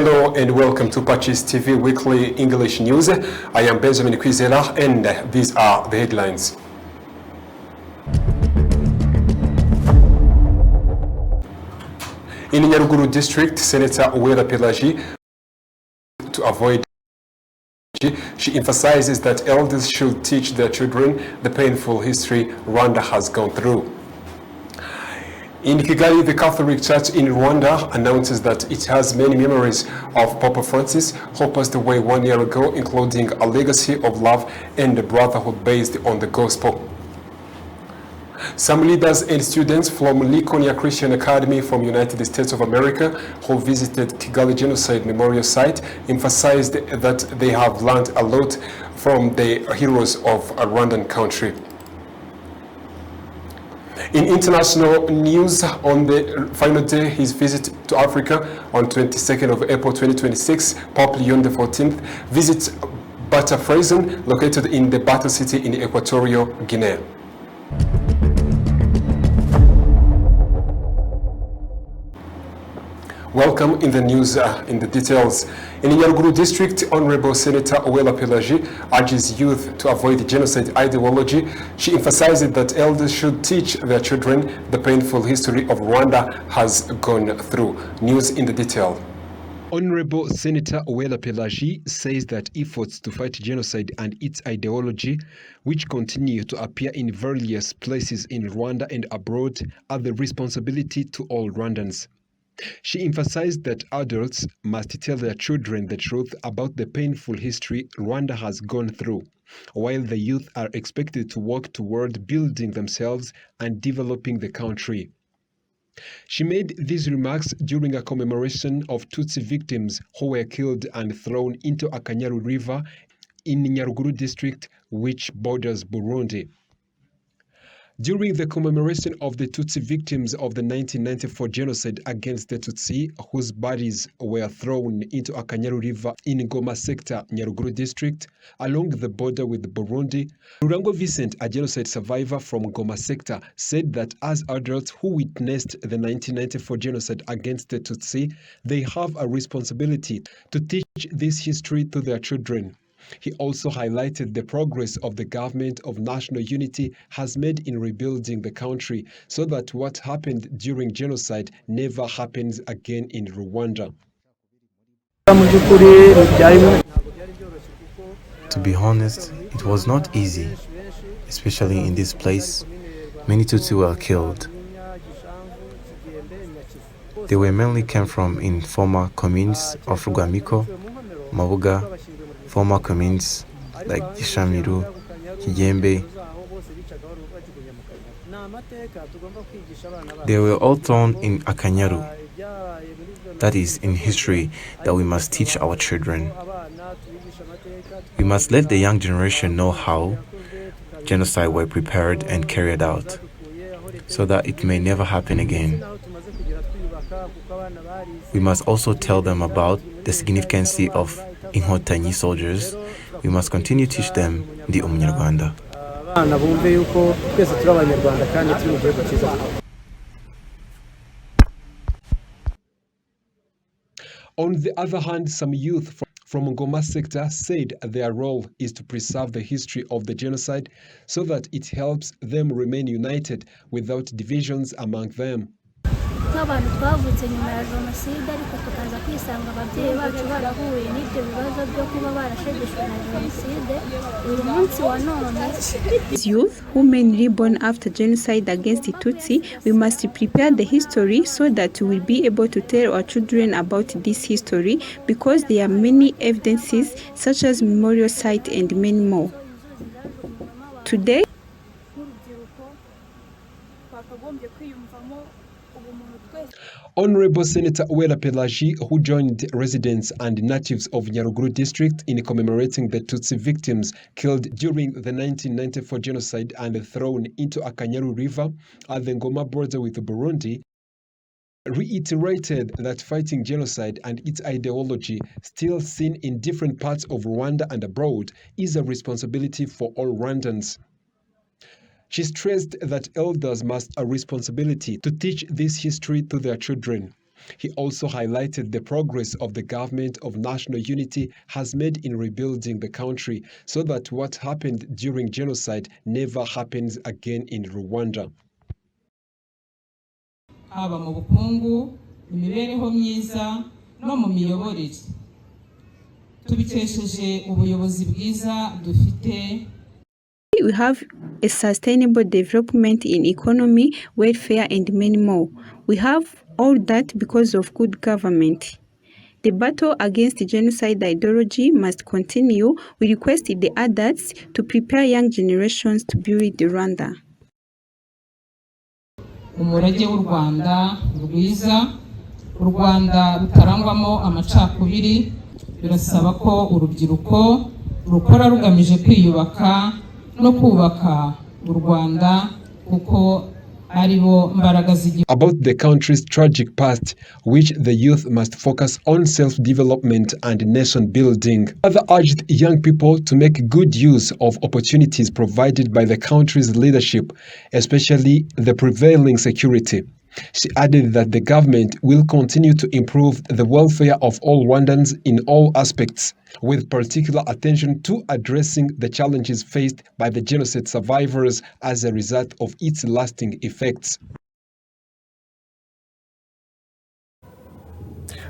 Hello and welcome to PACIS TV Weekly English News. I am Benjamin Kwizera and these are the headlines. In Nyaruguru District, Senator Uwera Pelagie, to avoid, she emphasizes that elders should teach their children the painful history Rwanda has gone through. In Kigali, the Catholic Church in Rwanda announces that it has many memories of Papa Francis, who passed away 1 year ago, including a legacy of love and brotherhood based on the gospel. Some leaders and students from Likonia Christian Academy from United States of America who visited Kigali Genocide Memorial Site emphasized that they have learned a lot from the heroes of a Rwandan country. In international news, on the final day his visit to Africa on 22nd of April 2026, Pope Leon XIV visits Bata-Frazen, located in the Bata city in Equatorial Guinea. Welcome in the news, in the details. In Nyaruguru District, Honorable Senator Uwera Pelagie urges youth to avoid genocide ideology. She emphasized that elders should teach their children the painful history of Rwanda has gone through. News in the detail. Honorable Senator Uwera Pelagie says that efforts to fight genocide and its ideology, which continue to appear in various places in Rwanda and abroad, are the responsibility to all Rwandans. She emphasized that adults must tell their children the truth about the painful history Rwanda has gone through, while the youth are expected to work toward building themselves and developing the country. She made these remarks during a commemoration of Tutsi victims who were killed and thrown into a Akanyaru River in Nyaruguru district, which borders Burundi. During the commemoration of the Tutsi victims of the 1994 genocide against the Tutsi, whose bodies were thrown into Akanyaru River in Goma sector, Nyaruguru district, along the border with Burundi, Rurango Vincent, a genocide survivor from Goma sector, said that as adults who witnessed the 1994 genocide against the Tutsi, they have a responsibility to teach this history to their children. He also highlighted the progress of the government of national unity has made in rebuilding the country so that what happened during genocide never happens again in Rwanda. To be honest, it was not easy, especially in this place. Many Tutsi were killed. They were mainly came from in former communes of Rwamiko, Mabuga, former communes like Gishamiru, Kigembe. They were all thrown in Akanyaru. That is in history that we must teach our children. We must let the young generation know how genocide were prepared and carried out, so that it may never happen again. We must also tell them about the significance of Inkotanyi soldiers. We must continue to teach them the Umunyarwanda. On the other hand, some youth from Goma sector said their role is to preserve the history of the genocide so that it helps them remain united without divisions among them. nk'abantu twavutse nyuma ya jenoside ariko tukaza kwisanga ababyeyi bacu barahuye n'ibyo bibazo byo kuba barashegeshwe na jenoside uyu munsi wa none. As youth who men reborn after genocide against the Tutsi, we must prepare the history so that we will be able to tell our children about this history, because there are many evidences such as memorial site and many more. Today, Honorable Senator Uwera Pelagie, who joined residents and natives of Nyaruguru district in commemorating the Tutsi victims killed during the 1994 genocide and thrown into Akanyaru River at the Ngoma border with Burundi, reiterated that fighting genocide and its ideology, still seen in different parts of Rwanda and abroad, is a responsibility for all Rwandans. She stressed that elders must have a responsibility to teach this history to their children. He also highlighted the progress of the government of national unity has made in rebuilding the country so that what happened during genocide never happens again in Rwanda. Haba mu bukungu, imibereho myiza no mu miyoborere. Tubikesheje ubuyobozi bwiza dufite. We have a sustainable development in economy, welfare, and many more. We have all that because of good government. The battle against genocide ideology must continue. We request the adults to prepare young generations to build Rwanda. Umurage w'u Rwanda rwiza, u Rwanda rutarangwamo amacakubiri, birasaba ko urubyiruko rukora rugamije kwiyubaka no kubaka u Rwanda kuko aribo mbaraga z'igihugu. About the country's tragic past, which the youth must focus on self-development and nation building. Other urged young people to make good use of opportunities provided by the country's leadership, especially the prevailing security. She added that the government will continue to improve the welfare of all Rwandans in all aspects, with particular attention to addressing the challenges faced by the genocide survivors as a result of its lasting effects.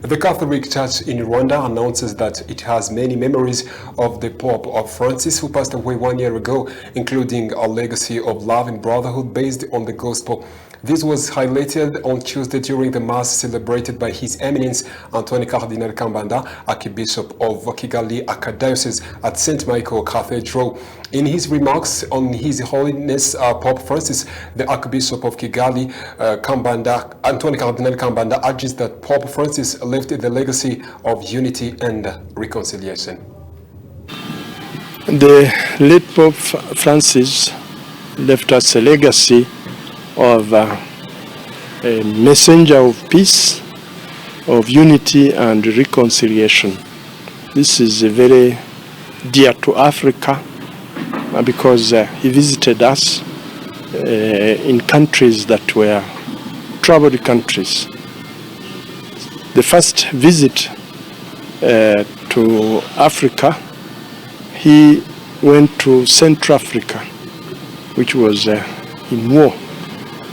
The Catholic Church in Rwanda announces that it has many memories of the Pope Francis, who passed away 1 year ago, including a legacy of love and brotherhood based on the gospel. This was highlighted on Tuesday during the Mass celebrated by His Eminence Antoine Cardinal Kambanda, Archbishop of Kigali Archdiocese at St. Michael Cathedral. In his remarks on His Holiness Pope Francis, the Archbishop of Kigali, Antoine Cardinal Kambanda, urges that Pope Francis left the legacy of unity and reconciliation. The late Pope Francis left us a legacy of a messenger of peace, of unity and reconciliation. This is very dear to Africa because he visited us in countries that were troubled countries. The first visit to Africa, he went to Central Africa, which was in war.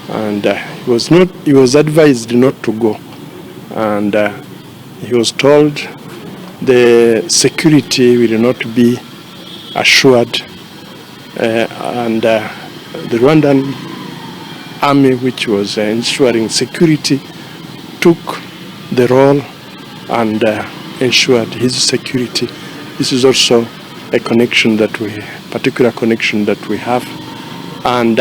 And he was advised not to go, and he was told the security will not be assured, and the Rwandan army, which was ensuring security, took the role and ensured his security. This is also a connection that particular connection that we have, and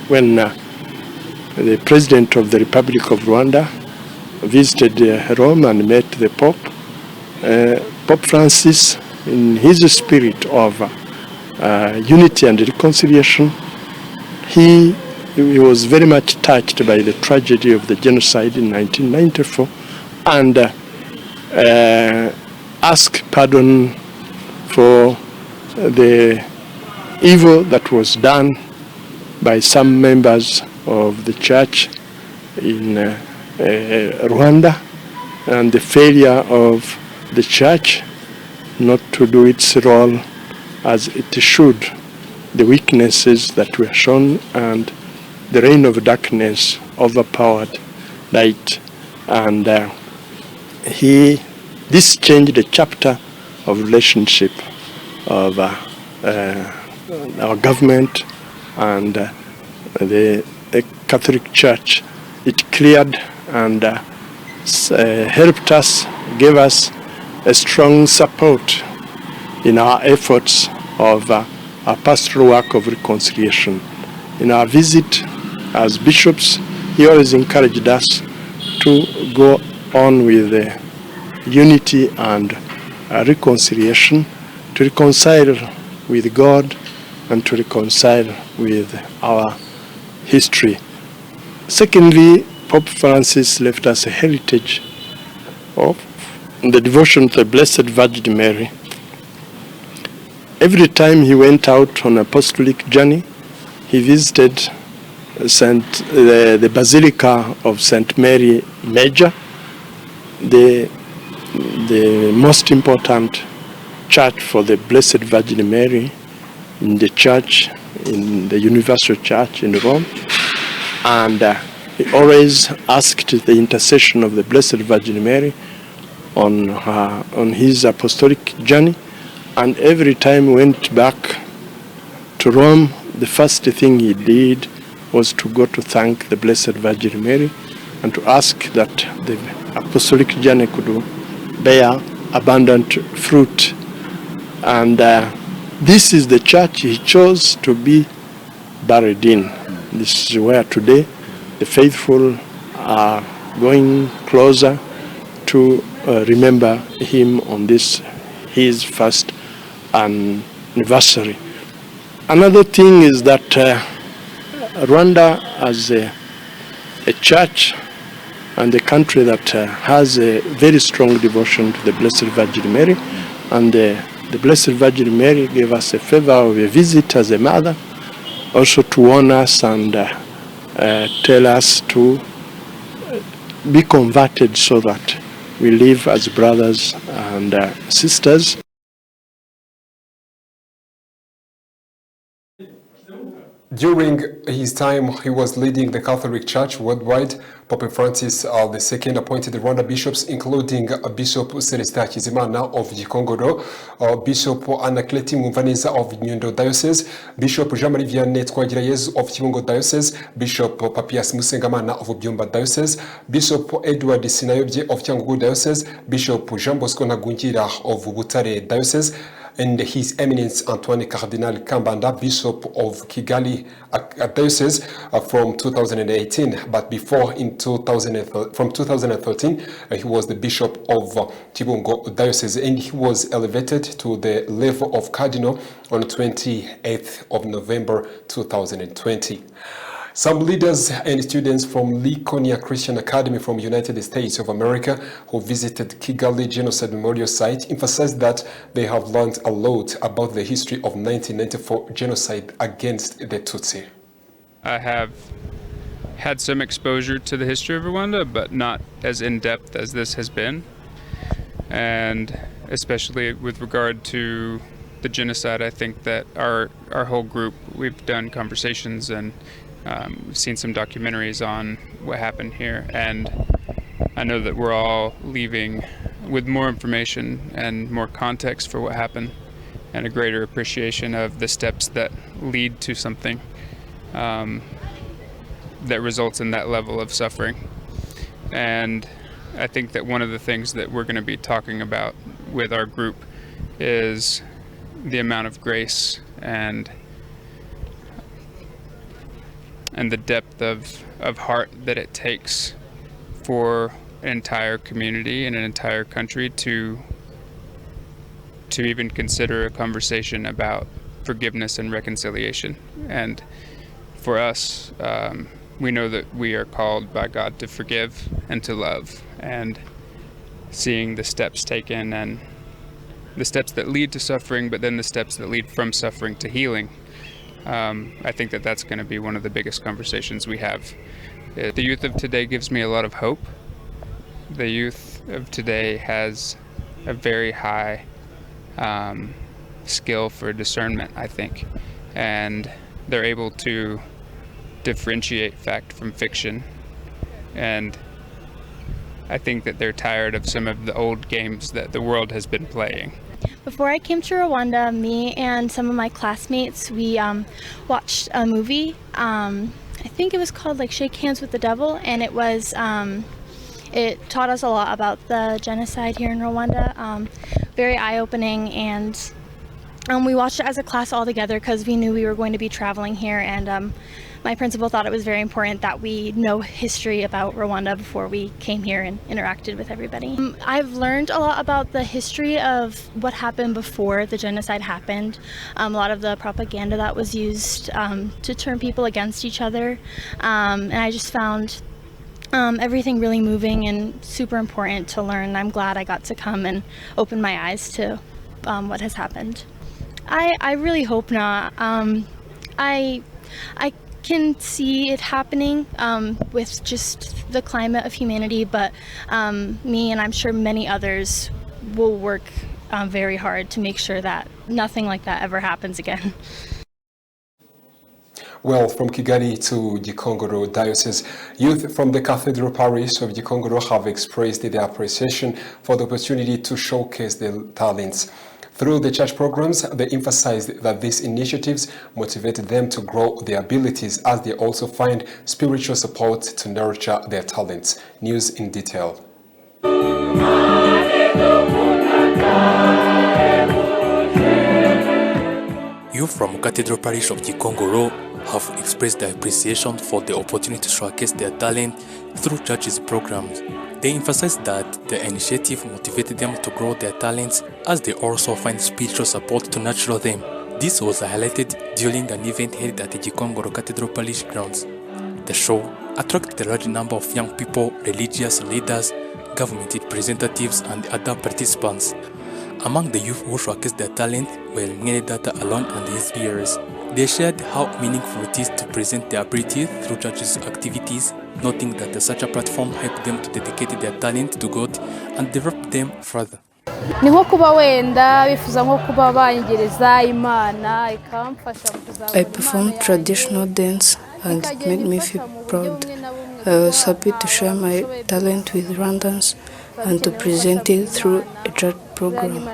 when the President of the Republic of Rwanda visited Rome and met the Pope, Pope Francis, in his spirit of unity and reconciliation, he was very much touched by the tragedy of the genocide in 1994 and asked pardon for the evil that was done by some members of the church in Rwanda, and the failure of the church not to do its role as it should, the weaknesses that were shown, and the reign of darkness overpowered light. And this changed the chapter of relationship of our government and the Catholic Church. It cleared and helped us, gave us a strong support in our efforts of our pastoral work of reconciliation. In our visit as bishops, he always encouraged us to go on with unity and reconciliation, to reconcile with God and to reconcile with our history. Secondly, Pope Francis left us a heritage of the devotion to the Blessed Virgin Mary. Every time he went out on an apostolic journey, he visited the Basilica of St. Mary Major, the most important church for the Blessed Virgin Mary in the church, in the Universal Church in Rome. And he always asked the intercession of the Blessed Virgin Mary on his apostolic journey. And every time he went back to Rome, the first thing he did was to go to thank the Blessed Virgin Mary and to ask that the apostolic journey could bear abundant fruit. And this is the church he chose to be buried in. This is where today the faithful are going closer to remember him on this, his first anniversary. Another thing is that Rwanda as a church and a country that has a very strong devotion to the Blessed Virgin Mary, and the Blessed Virgin Mary gave us a favor of a visit as a mother, also to warn us and tell us to be converted so that we live as brothers and sisters. During his time, he was leading the Catholic Church worldwide. Pope Francis II appointed the Rwanda bishops, including Bishop Celestin Hakizimana of Gikongoro, Bishop Anakleti Mumvaniza of Nyundo Diocese, Bishop Jean-Marie Vianney Twagirayezu of Kibungo Diocese, Bishop Papias Musengamana of Byumba Diocese, Bishop Edward Sinayobye of Cyangugu Diocese, Bishop Jean Bosco Nagungira of Butare Diocese, and His Eminence Antoine Cardinal Kambanda, Bishop of Kigali Diocese from 2018, but before from 2013, he was the Bishop of Kibungo Diocese, and he was elevated to the level of Cardinal on 28th of November 2020. Some leaders and students from Laconia Christian Academy from United States of America who visited Kigali Genocide Memorial Site emphasized that they have learned a lot about the history of 1994 genocide against the Tutsi. I have had some exposure to the history of Rwanda, but not as in-depth as this has been. And especially with regard to the genocide, I think that our whole group, we've done conversations and we've seen some documentaries on what happened here, and I know that we're all leaving with more information and more context for what happened and a greater appreciation of the steps that lead to something that results in that level of suffering. And I think that one of the things that we're going to be talking about with our group is the amount of grace and the depth of heart that it takes for an entire community and an entire country to even consider a conversation about forgiveness and reconciliation. And for us, we know that we are called by God to forgive and to love, and seeing the steps taken and the steps that lead to suffering, but then the steps that lead from suffering to healing. I think that that's going to be one of the biggest conversations we have. The youth of today gives me a lot of hope. The youth of today has a very high skill for discernment, I think, and they're able to differentiate fact from fiction. And I think that they're tired of some of the old games that the world has been playing. Before I came to Rwanda, me and some of my classmates, we watched a movie. I think it was called like Shake Hands with the Devil, and it was it taught us a lot about the genocide here in Rwanda. Very eye-opening, and we watched it as a class all together because we knew we were going to be traveling here, and my principal thought it was very important that we know history about Rwanda before we came here and interacted with everybody. I've learned a lot about the history of what happened before the genocide happened. A lot of the propaganda that was used to turn people against each other. And I just found everything really moving and super important to learn. I'm glad I got to come and open my eyes to what has happened. I really hope not. can see it happening with just the climate of humanity, but me and I'm sure many others will work very hard to make sure that nothing like that ever happens again. Well, from Kigali to Gikongoro Diocese, youth from the Cathedral Parish of Gikongoro have expressed their appreciation for the opportunity to showcase their talents. Through the church programs, they emphasized that these initiatives motivated them to grow their abilities as they also find spiritual support to nurture their talents. News in detail. Youth from Cathedral Parish of Gikongoro have expressed their appreciation for the opportunity to showcase their talent through church's programs. They emphasized that the initiative motivated them to grow their talents as they also find spiritual support to nurture them. This was highlighted during an event held at the Gikongoro Cathedral Parish grounds. The show attracted a large number of young people, religious leaders, government representatives, and other participants. Among the youth who showcased their talent were Mwenedata Alon and his peers. They shared how meaningful it is to present their ability through church's activities, noting that such a platform helped them to dedicate their talent to God and develop them further. I performed traditional dance and it made me feel proud. I was happy to share my talent with Rwandans and to present it through a church program.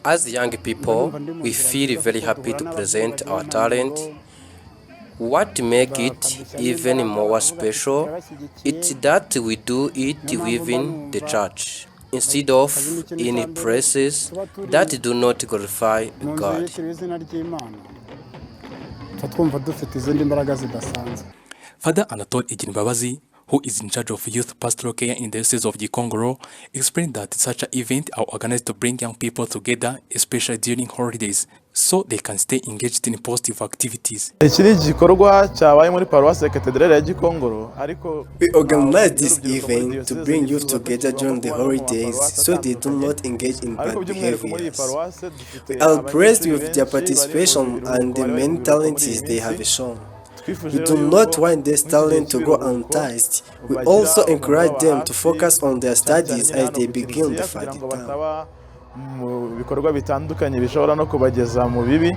As young people, we feel very happy to present our talent. What makes it even more special is that we do it within the church, instead of in places that do not glorify God. Father Anatole Ijinbabazi, who is in charge of youth pastoral care in the Diocese of Gikongoro, explained that such an event are organized to bring young people together, especially during holidays, so they can stay engaged in positive activities. We organized this event to bring youth together during the holidays so they do not engage in bad behaviors. We are impressed with their participation and the many talents they have shown. We do not want this talent to go untouched. We also encourage them to focus on their studies as they begin the Fadi term. Bikorwa bitandukanye bishobora no kubageza mu bibi,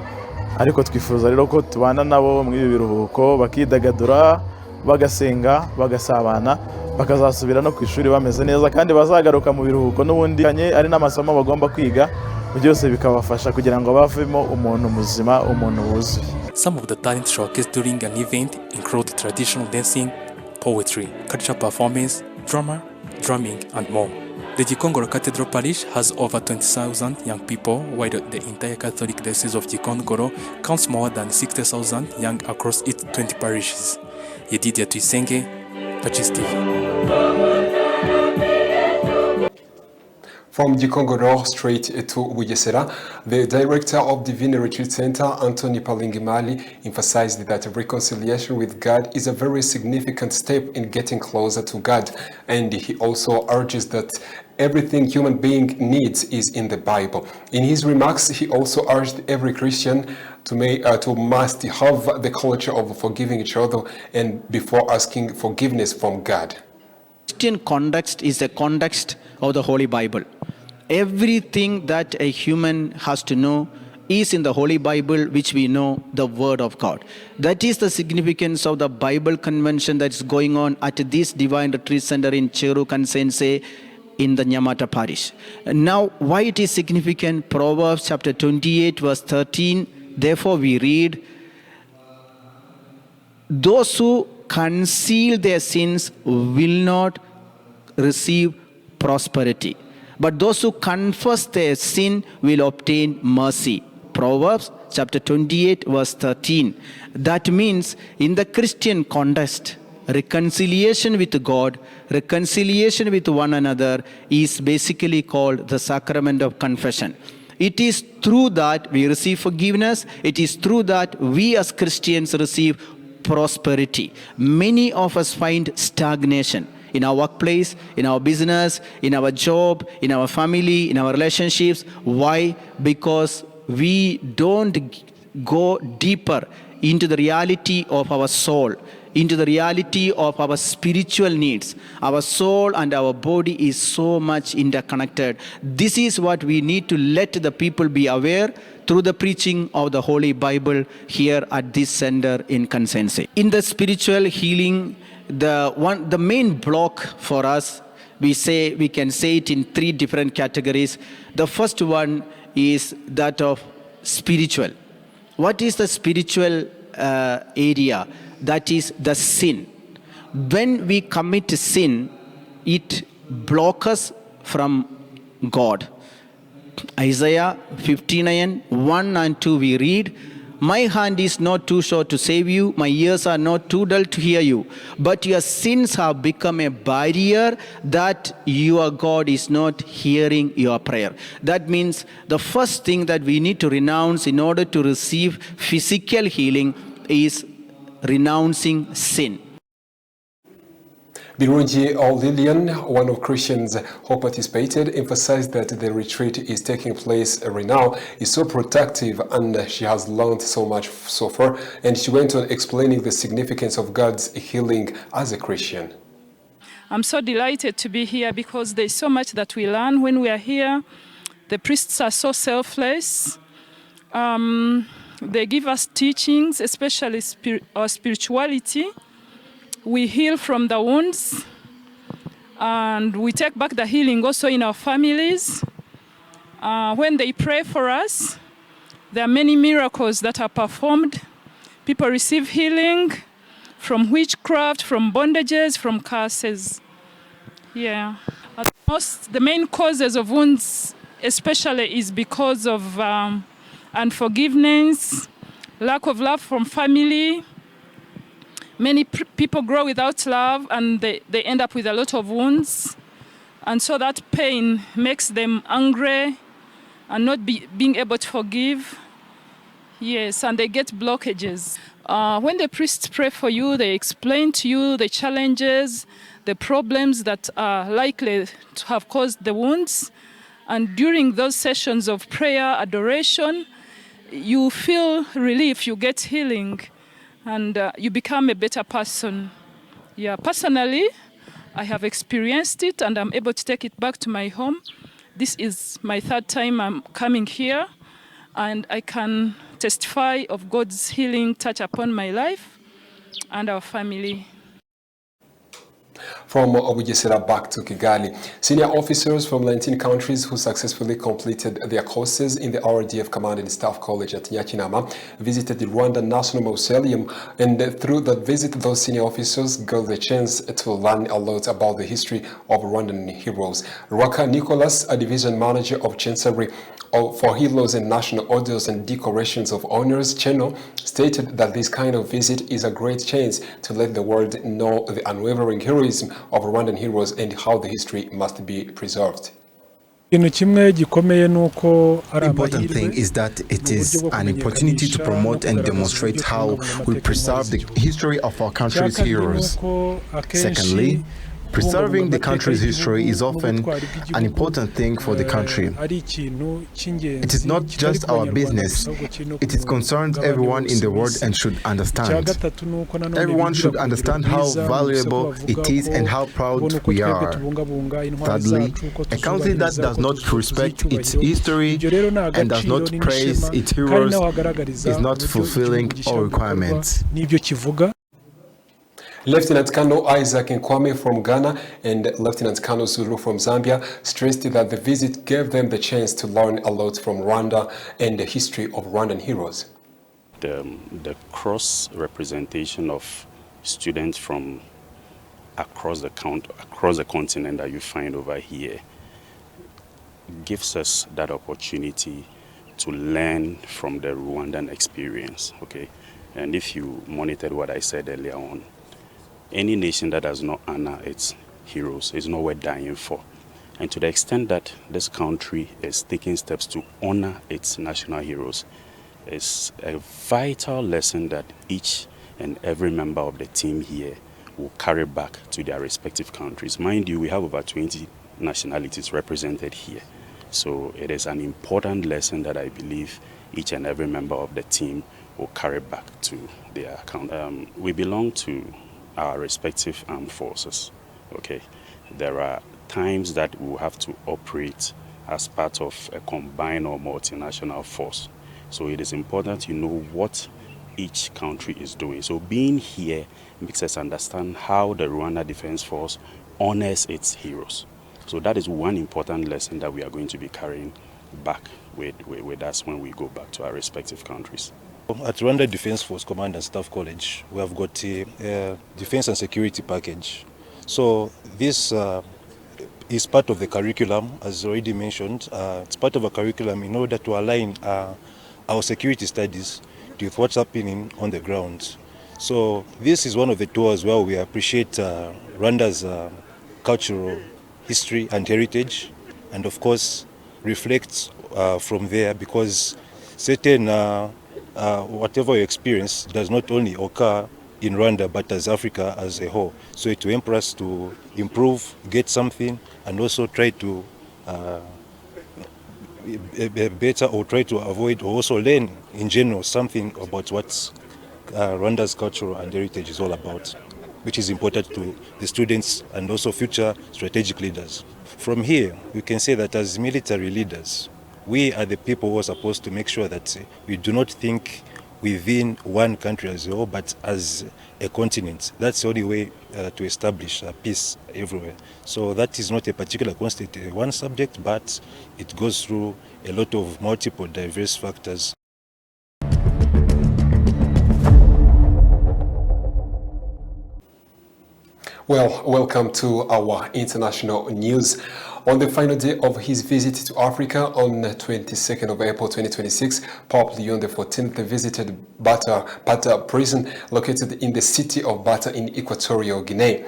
ariko twifuza rero ko tubana nabo mu biruhuko bakidagadura, bagasenga, bagasabana, bakazasubira no kwishuri bameze neza kandi bazagaruka mu biruhuko n'ubundi ari n'amasomo bagomba kwiga, byose bikabafasha kugira ngo bavemo umuntu muzima, umuntu wuzuye. Some of the talents showcased during an event include traditional dancing, poetry, cultural performance, drama, drumming, and more. The Gikongoro Cathedral Parish has over 20,000 young people, while the entire Catholic Diocese of Gikongoro counts more than 60,000 young across its 20 parishes. Yedidia Tuisenge, PACIS TV. From Gikongoro straight to Bugesera, the director of Divine Retreat Center, Anthony Palingimali, emphasized that reconciliation with God is a very significant step in getting closer to God, and he also urges that everything human being needs is in the Bible. In his remarks, he also urged every Christian to must have the culture of forgiving each other and before asking forgiveness from God. Christian context is the context of the Holy Bible. Everything that a human has to know is in the Holy Bible, which we know the Word of God. That is the significance of the Bible convention that is going on at this Divine Retreat Center in Cheru Kansense in the Nyamata Parish. Now, why it is significant? Proverbs chapter 28 verse 13, therefore we read, those who conceal their sins will not receive prosperity, but those who confess their sin will obtain mercy. Proverbs chapter 28 verse 13. That means in the Christian context, reconciliation with God, reconciliation with one another is basically called the sacrament of confession. It is through that we receive forgiveness. It is through that we as Christians receive prosperity. Many of us find stagnation in our workplace, in our business, in our job, in our family, in our relationships. Why? Because we don't go deeper into the reality of our soul, into the reality of our spiritual needs. Our soul and our body is so much interconnected. This is what we need to let the people be aware through the preaching of the Holy Bible here at this center in Kansense. In the spiritual healing, the main block for us, we can say it in 3 different categories. The first one is that of spiritual. What is the spiritual area? That is the sin. When we commit sin, it blocks us from God. Isaiah 59, 1 and 2 we read, "My hand is not too short to save you, my ears are not too dull to hear you, but your sins have become a barrier that your God is not hearing your prayer." That means the first thing that we need to renounce in order to receive physical healing is renouncing sin. Birungi Lillian, one of Christians who participated, emphasized that the retreat is taking place right now is so productive and she has learned so much so far, and she went on explaining the significance of God's healing as a Christian. I'm so delighted to be here because there's so much that we learn when we are here. The priests are so selfless. They give us teachings, especially our spirituality. We heal from the wounds, and we take back the healing also in our families. When they pray for us, there are many miracles that are performed. People receive healing from witchcraft, from bondages, from curses. Yeah. The main causes of wounds especially is because of unforgiveness, lack of love from family. Many people grow without love and they end up with a lot of wounds. And so that pain makes them angry and not being able to forgive. Yes, and they get blockages. When the priests pray for you, they explain to you the challenges, the problems that are likely to have caused the wounds. And during those sessions of prayer, adoration, you feel relief, you get healing, and you become a better person. Yeah, personally, I have experienced it and I'm able to take it back to my home. This is my 3rd time I'm coming here, and I can testify of God's healing touch upon my life and our family. From Bugesera back to Kigali, senior officers from 19 countries who successfully completed their courses in the RDF Command and Staff College at Nyakinama visited the Rwanda National Mausoleum, and through that visit, those senior officers got the chance to learn a lot about the history of Rwandan heroes. Rwaka Nicholas, a division manager of Chancellery for Heroes and National Orders and Decorations of Honors Channel, stated that this kind of visit is a great chance to let the world know the unwavering heroism of Rwandan heroes and how the history must be preserved. The important thing is that it is an opportunity to promote and demonstrate how we preserve the history of our country's heroes. Secondly, preserving the country's history is often an important thing for the country. It is not just our business, it concerns everyone in the world and should understand. Everyone should understand how valuable it is and how proud we are. Thirdly, a country that does not respect its history and does not praise its heroes is not fulfilling all requirements. Lieutenant Colonel Isaac Nkwame from Ghana and Lieutenant Colonel Zulu from Zambia stressed that the visit gave them the chance to learn a lot from Rwanda and the history of Rwandan heroes. The cross-representation of students from across the continent that you find over here gives us that opportunity to learn from the Rwandan experience, okay? And if you monitored what I said earlier on, any nation that does not honor its heroes is not worth dying for. And to the extent that this country is taking steps to honor its national heroes, is a vital lesson that each and every member of the team here will carry back to their respective countries. Mind you, we have over 20 nationalities represented here. So it is an important lesson that I believe each and every member of the team will carry back to their account. We belong to our respective armed forces. Okay, there are times that we will have to operate as part of a combined or multinational force. So it is important to know what each country is doing. So being here makes us understand how the Rwanda Defense Force honors its heroes. So that is one important lesson that we are going to be carrying back with us when we go back to our respective countries. At Rwanda Defense Force Command and Staff College, we have got a defense and security package. So this is part of the curriculum, as already mentioned. It's part of a curriculum in order to align our security studies with what's happening on the ground. So this is one of the tours where we appreciate Rwanda's cultural history and heritage, and of course reflects from there, because certain whatever you experience does not only occur in Rwanda but as Africa as a whole. So it will help us to improve, get something, and also try to better, or try to avoid, or also learn in general something about what Rwanda's cultural and heritage is all about, which is important to the students and also future strategic leaders. From here, we can say that as military leaders, we are the people who are supposed to make sure that we do not think within one country as a whole, but as a continent. That's the only way to establish peace everywhere. So that is not a particular constant one subject, but it goes through a lot of multiple diverse factors. Well, welcome to our international news. On the final day of his visit to Africa on 22nd of April 2026, Pope Leo XIV visited Bata prison located in the city of Bata in Equatorial Guinea.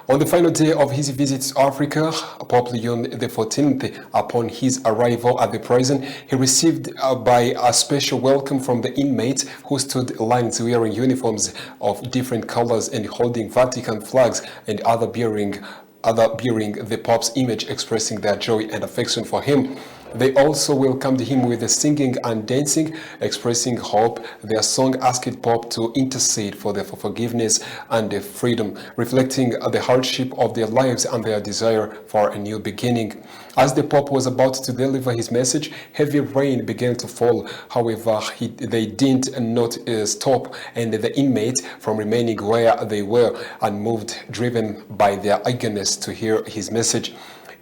On the final day of his visit to Africa, Pope Leo XIV, upon his arrival at the prison, he received by a special welcome from the inmates who stood lines wearing uniforms of different colors and holding Vatican flags and other bearing the Pope's image, expressing their joy and affection for him. They also welcomed him with the singing and dancing, expressing hope. Their song asked Pope to intercede for forgiveness and freedom, reflecting the hardship of their lives and their desire for a new beginning. As the Pope was about to deliver his message, heavy rain began to fall. However, they did not stop, and the inmates from remaining where they were unmoved, driven by their eagerness to hear his message.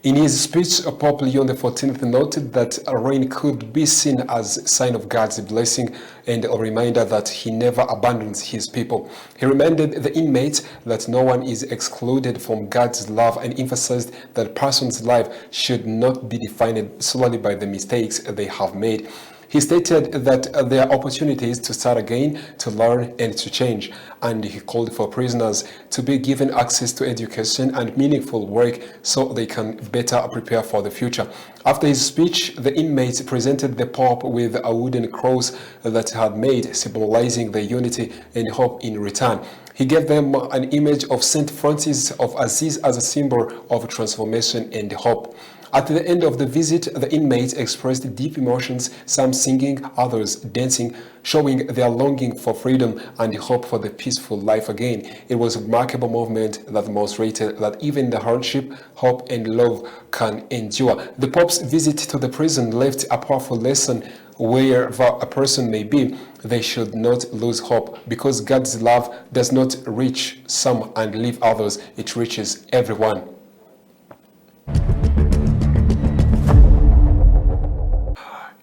In his speech, Pope Leo XIV noted that rain could be seen as a sign of God's blessing and a reminder that he never abandons his people. He reminded the inmates that no one is excluded from God's love and emphasized that a person's life should not be defined solely by the mistakes they have made. He stated that there are opportunities to start again, to learn and to change, and he called for prisoners to be given access to education and meaningful work so they can better prepare for the future. After his speech, the inmates presented the Pope with a wooden cross that he had made, symbolizing the unity and hope in return. He gave them an image of Saint Francis of Assisi as a symbol of transformation and hope. At the end of the visit, the inmates expressed deep emotions, some singing, others dancing, showing their longing for freedom and hope for the peaceful life again. It was a remarkable movement that demonstrated that even the hardship, hope and love can endure. The Pope's visit to the prison left a powerful lesson. Wherever a person may be, they should not lose hope, because God's love does not reach some and leave others. It reaches everyone.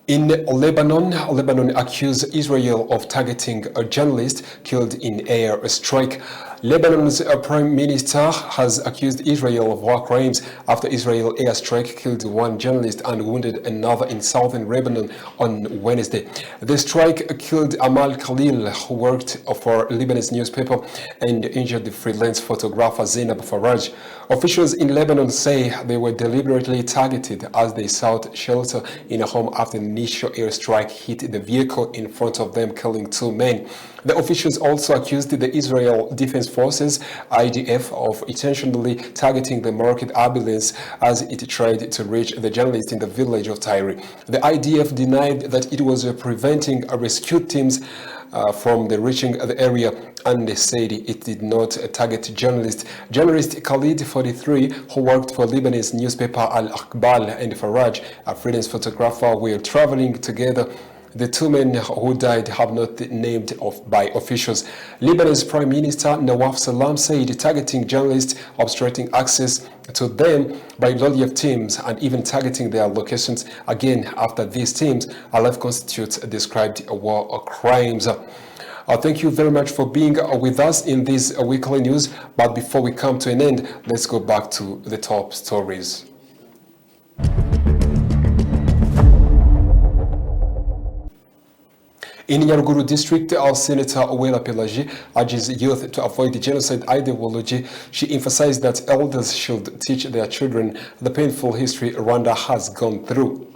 In Lebanon accused Israel of targeting a journalist killed in air strike. Lebanon's Prime Minister has accused Israel of war crimes after Israel airstrike killed one journalist and wounded another in southern Lebanon on Wednesday. The strike killed Amal Khalil, who worked for Lebanese newspaper, and injured the freelance photographer Zainab Faraj. Officials in Lebanon say they were deliberately targeted as they sought shelter in a home after the initial airstrike hit the vehicle in front of them, killing two men. The officials also accused the Israel Defense Forces, IDF, of intentionally targeting the market ambulance as it tried to reach the journalist in the village of Tyre. The IDF denied that it was preventing rescue teams from reaching the area, and they said it did not target journalists. Journalist Khalid, 43, who worked for Lebanese newspaper Al-Akhbar, and Faraj, a freelance photographer, were traveling together. The two men who died have not been named by officials. Lebanese Prime Minister Nawaf Salam said targeting journalists, obstructing access to them by loyal teams, and even targeting their locations again after these teams alive constitutes described war crimes. Thank you very much for being with us in this weekly news. But before we come to an end, let's go back to the top stories. In Nyaruguru district, our Senator Uwela Pelagie urges youth to avoid the genocide ideology. She emphasized that elders should teach their children the painful history Rwanda has gone through.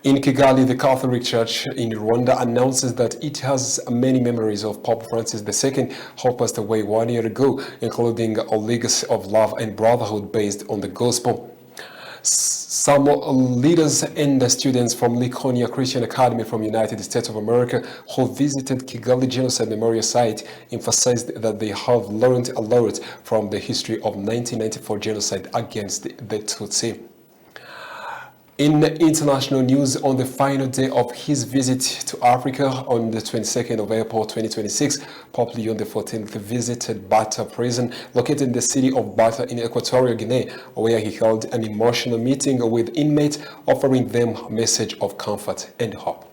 In Kigali, the Catholic Church in Rwanda announces that it has many memories of Pope Francis II, who passed away 1 year ago, including a legacy of love and brotherhood based on the gospel. Some leaders and students from Laconia Christian Academy from United States of America who visited Kigali Genocide Memorial Site emphasized that they have learned a lot from the history of 1994 genocide against the Tutsi. In international news, on the final day of his visit to Africa on the 22nd of April 2026, Pope Leo XIV visited Bata prison located in the city of Bata in Equatorial Guinea, where he held an emotional meeting with inmates, offering them a message of comfort and hope.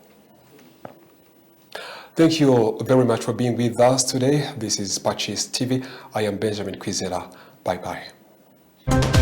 Thank you all very much for being with us today. This is PACIS TV. I am Benjamin Kwizera. Bye-bye.